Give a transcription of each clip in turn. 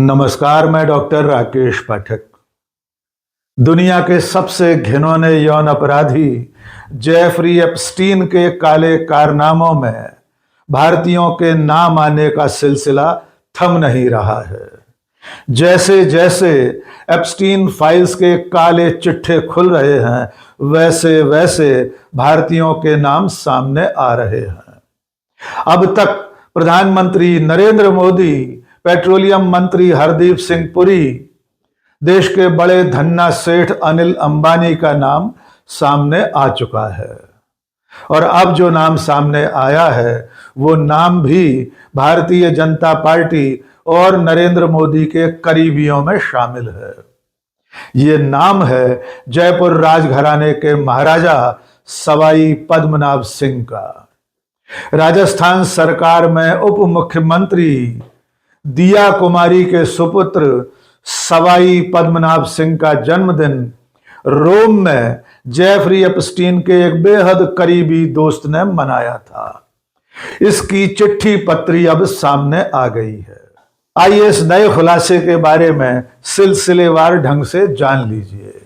नमस्कार, मैं डॉक्टर राकेश पाठक। दुनिया के सबसे घिनौने यौन अपराधी जेफरी एप्स्टीन के काले कारनामों में भारतीयों के नाम आने का सिलसिला थम नहीं रहा है। जैसे जैसे एप्स्टीन फाइल्स के काले चिट्ठे खुल रहे हैं, वैसे वैसे भारतीयों के नाम सामने आ रहे हैं। अब तक प्रधानमंत्री नरेंद्र मोदी, पेट्रोलियम मंत्री हरदीप सिंह पुरी, देश के बड़े धन्ना सेठ अनिल अंबानी का नाम सामने आ चुका है। और अब जो नाम सामने आया है वो नाम भी भारतीय जनता पार्टी और नरेंद्र मोदी के करीबियों में शामिल है। ये नाम है जयपुर राजघराने के महाराजा सवाई पद्मनाभ सिंह का। राजस्थान सरकार में उप मुख्यमंत्री दिया कुमारी के सुपुत्र सवाई पद्मनाभ सिंह का जन्मदिन रोम में जेफरी एप्स्टीन के एक बेहद करीबी दोस्त ने मनाया था। इसकी चिट्ठी पत्री अब सामने आ गई है। आइए इस नए खुलासे के बारे में सिलसिलेवार ढंग से जान लीजिए।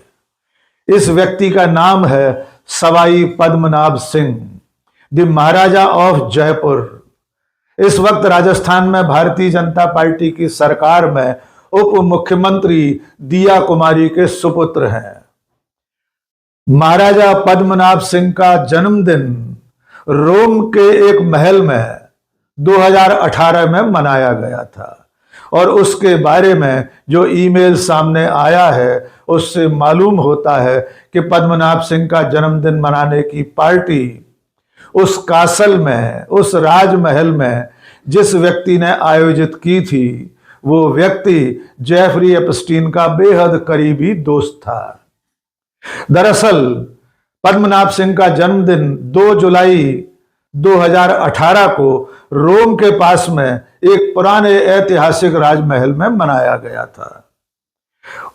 इस व्यक्ति का नाम है सवाई पद्मनाभ सिंह, द महाराजा ऑफ जयपुर। इस वक्त राजस्थान में भारतीय जनता पार्टी की सरकार में उप मुख्यमंत्री दिया कुमारी के सुपुत्र हैं। महाराजा पद्मनाभ सिंह का जन्मदिन रोम के एक महल में 2018 में मनाया गया था और उसके बारे में जो ईमेल सामने आया है उससे मालूम होता है कि पद्मनाभ सिंह का जन्मदिन मनाने की पार्टी उस कासल में, उस राजमहल में जिस व्यक्ति ने आयोजित की थी, वो व्यक्ति जेफरी एप्स्टीन का बेहद करीबी दोस्त था। दरअसल पद्मनाभ सिंह का जन्मदिन 2 जुलाई 2018 को रोम के पास में एक पुराने ऐतिहासिक राजमहल में मनाया गया था।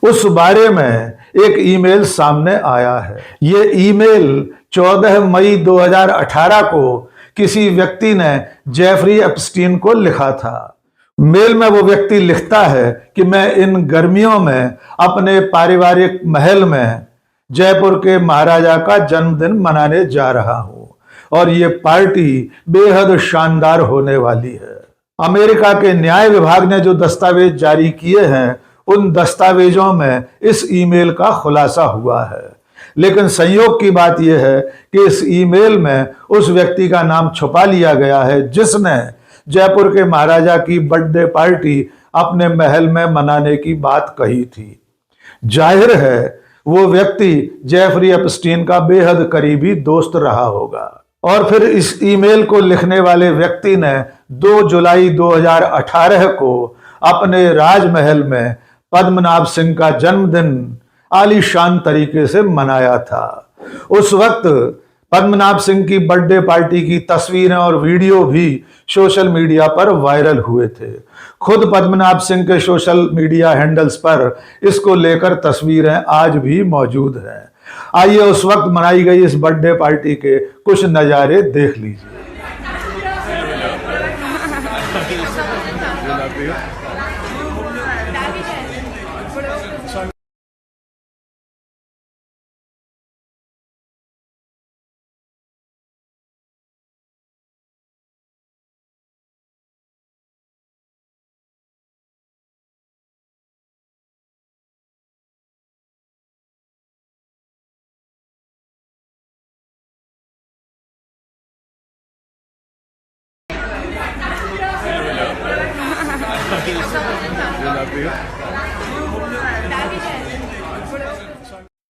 उस बारे में एक ईमेल सामने आया है। ये ईमेल 14 मई 2018 को किसी व्यक्ति ने जेफरी एप्स्टीन को लिखा था। मेल में वो व्यक्ति लिखता है कि मैं इन गर्मियों में अपने पारिवारिक महल में जयपुर के महाराजा का जन्मदिन मनाने जा रहा हूं और ये पार्टी बेहद शानदार होने वाली है। अमेरिका के न्याय विभाग ने जो दस्तावेज जारी किए हैं, उन दस्तावेजों में इस ईमेल का खुलासा हुआ है। लेकिन संयोग की बात यह है कि इस ईमेल में उस व्यक्ति का नाम छुपा लिया गया है जिसने जयपुर के महाराजा की बर्थडे पार्टी अपने महल में मनाने की बात कही थी। जाहिर है वो व्यक्ति जेफरी एप्स्टीन का बेहद करीबी दोस्त रहा होगा। और फिर इस ईमेल को लिखने वाले व्यक्ति ने 2 जुलाई 2018 को अपने राजमहल में पद्मनाभ सिंह का जन्मदिन आलीशान तरीके से मनाया था। उस वक्त पद्मनाभ सिंह की बर्थडे पार्टी की तस्वीरें और वीडियो भी सोशल मीडिया पर वायरल हुए थे। खुद पद्मनाभ सिंह के सोशल मीडिया हैंडल्स पर इसको लेकर तस्वीरें आज भी मौजूद हैं। आइए उस वक्त मनाई गई इस बर्थडे पार्टी के कुछ नज़ारे देख लीजिए।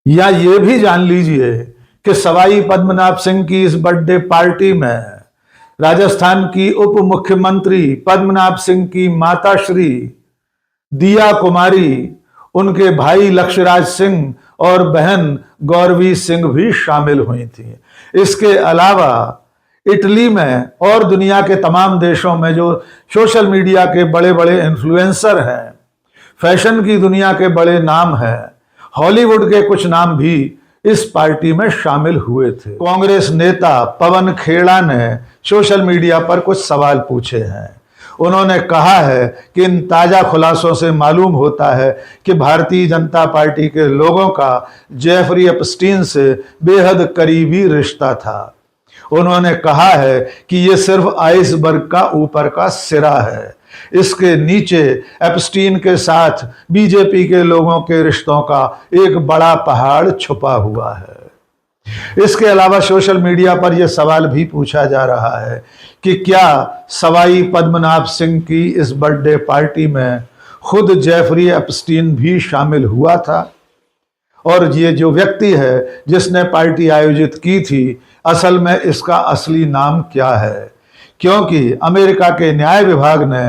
या ये भी जान लीजिए कि सवाई पद्मनाभ सिंह की इस बर्थडे पार्टी में राजस्थान की उप मुख्यमंत्री पद्मनाभ सिंह की माता श्री दिया कुमारी, उनके भाई लक्ष्यराज सिंह और बहन गौरवी सिंह भी शामिल हुई थी। इसके अलावा इटली में और दुनिया के तमाम देशों में जो सोशल मीडिया के बड़े बड़े इन्फ्लुएंसर हैं, फैशन की दुनिया के बड़े नाम हैं, हॉलीवुड के कुछ नाम भी इस पार्टी में शामिल हुए थे। कांग्रेस नेता पवन खेड़ा ने सोशल मीडिया पर कुछ सवाल पूछे हैं। उन्होंने कहा है कि इन ताज़ा खुलासों से मालूम होता है कि भारतीय जनता पार्टी के लोगों का जेफरी एप्स्टीन से बेहद करीबी रिश्ता था। उन्होंने कहा है कि ये सिर्फ आइसबर्ग का ऊपर का सिरा है, इसके नीचे एप्स्टीन के साथ बीजेपी के लोगों के रिश्तों का एक बड़ा पहाड़ छुपा हुआ है। इसके अलावा सोशल मीडिया पर यह सवाल भी पूछा जा रहा है कि क्या सवाई पद्मनाभ सिंह की इस बर्थडे पार्टी में खुद जेफरी एप्स्टीन भी शामिल हुआ था, और ये जो व्यक्ति है जिसने पार्टी आयोजित की थी, असल में इसका असली नाम क्या है, क्योंकि अमेरिका के न्याय विभाग ने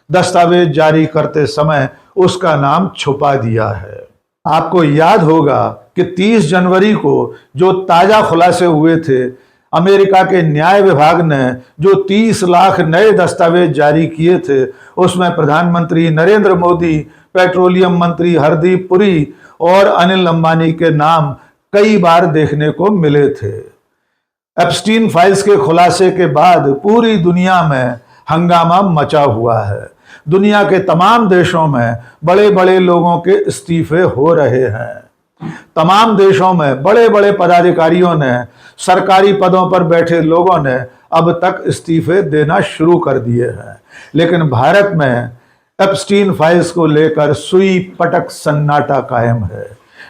दस्तावेज जारी करते समय उसका नाम छुपा दिया है। आपको याद होगा कि 30 जनवरी को जो ताज़ा खुलासे हुए थे, अमेरिका के न्याय विभाग ने जो 30 लाख नए दस्तावेज जारी किए थे, उसमें प्रधानमंत्री नरेंद्र मोदी, पेट्रोलियम मंत्री हरदीप पुरी और अनिल अंबानी के नाम कई बार देखने को मिले थे। एप्स्टीन फाइल्स के खुलासे के बाद पूरी दुनिया में हंगामा मचा हुआ है। दुनिया के तमाम देशों में बड़े बड़े लोगों के इस्तीफे हो रहे हैं। तमाम देशों में बड़े बड़े पदाधिकारियों ने, सरकारी पदों पर बैठे लोगों ने अब तक इस्तीफे देना शुरू कर दिए हैं। लेकिन भारत में एप्स्टीन फाइल्स को लेकर सुई पटक सन्नाटा कायम है।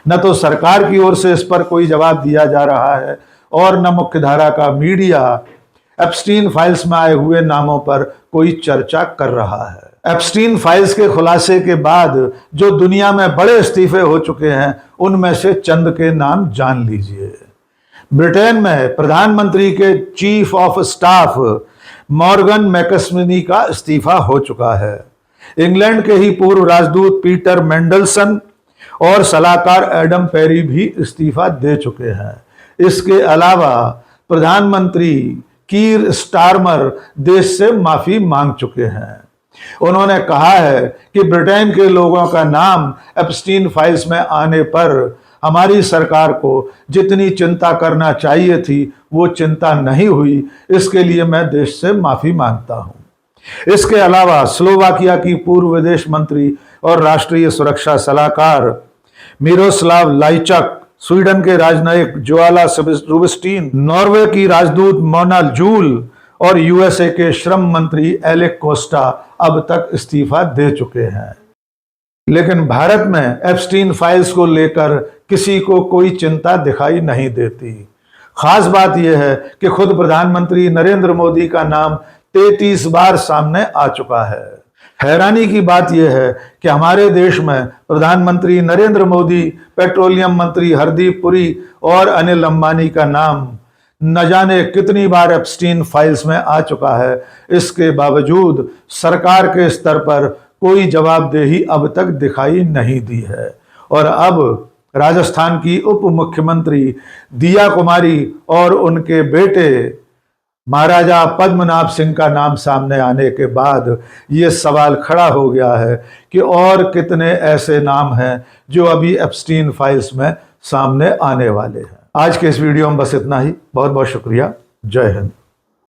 न तो सरकार की ओर से इस पर कोई जवाब दिया जा रहा है और न मुख्यधारा का मीडिया एप्स्टीन फाइल्स में आए हुए नामों पर कोई चर्चा कर रहा है। एप्स्टीन फाइल्स के खुलासे के बाद जो दुनिया में बड़े इस्तीफे हो चुके हैं, उनमें से चंद के नाम जान लीजिए। ब्रिटेन में प्रधानमंत्री के चीफ ऑफ स्टाफ मॉर्गन मैकस्मिनी का इस्तीफा हो चुका है। इंग्लैंड के ही पूर्व राजदूत पीटर मेंडलसन और सलाहकार एडम पेरी भी इस्तीफा दे चुके हैं। इसके अलावा प्रधानमंत्री कीर स्टारमर देश से माफी मांग चुके हैं। उन्होंने कहा है कि ब्रिटेन के लोगों का नाम एप्स्टीन फाइल्स में आने पर हमारी सरकार को जितनी चिंता करना चाहिए थी, वो चिंता नहीं हुई। इसके लिए मैं देश से माफी मांगता हूं। इसके अलावा स्लोवाकिया की पूर्व विदेश मंत्री और राष्ट्रीय सुरक्षा सलाहकार मिरोस्लाव लाइचक, स्वीडन के राजनयिक जोआला रुबिस्टीन, नॉर्वे की राजदूत मोना जूल और यूएसए के श्रम मंत्री एलेक कोस्टा अब तक इस्तीफा दे चुके हैं। लेकिन भारत में एप्स्टीन फाइल्स को लेकर किसी को कोई चिंता दिखाई नहीं देती। खास बात यह है कि खुद प्रधानमंत्री नरेंद्र मोदी का नाम 33 बार सामने आ चुका है। हैरानी की बात यह है कि हमारे देश में प्रधानमंत्री नरेंद्र मोदी, पेट्रोलियम मंत्री हरदीप पुरी और अनिल अंबानी का नाम न जाने कितनी बार एप्स्टीन फाइल्स में आ चुका है। इसके बावजूद सरकार के स्तर पर कोई जवाबदेही अब तक दिखाई नहीं दी है। और अब राजस्थान की उप मुख्यमंत्री दिया कुमारी और उनके बेटे महाराजा पद्मनाभ सिंह का नाम सामने आने के बाद ये सवाल खड़ा हो गया है कि और कितने ऐसे नाम हैं जो अभी एप्स्टीन फाइल्स में सामने आने वाले हैं। आज के इस वीडियो में बस इतना ही। बहुत बहुत शुक्रिया। जय हिंद।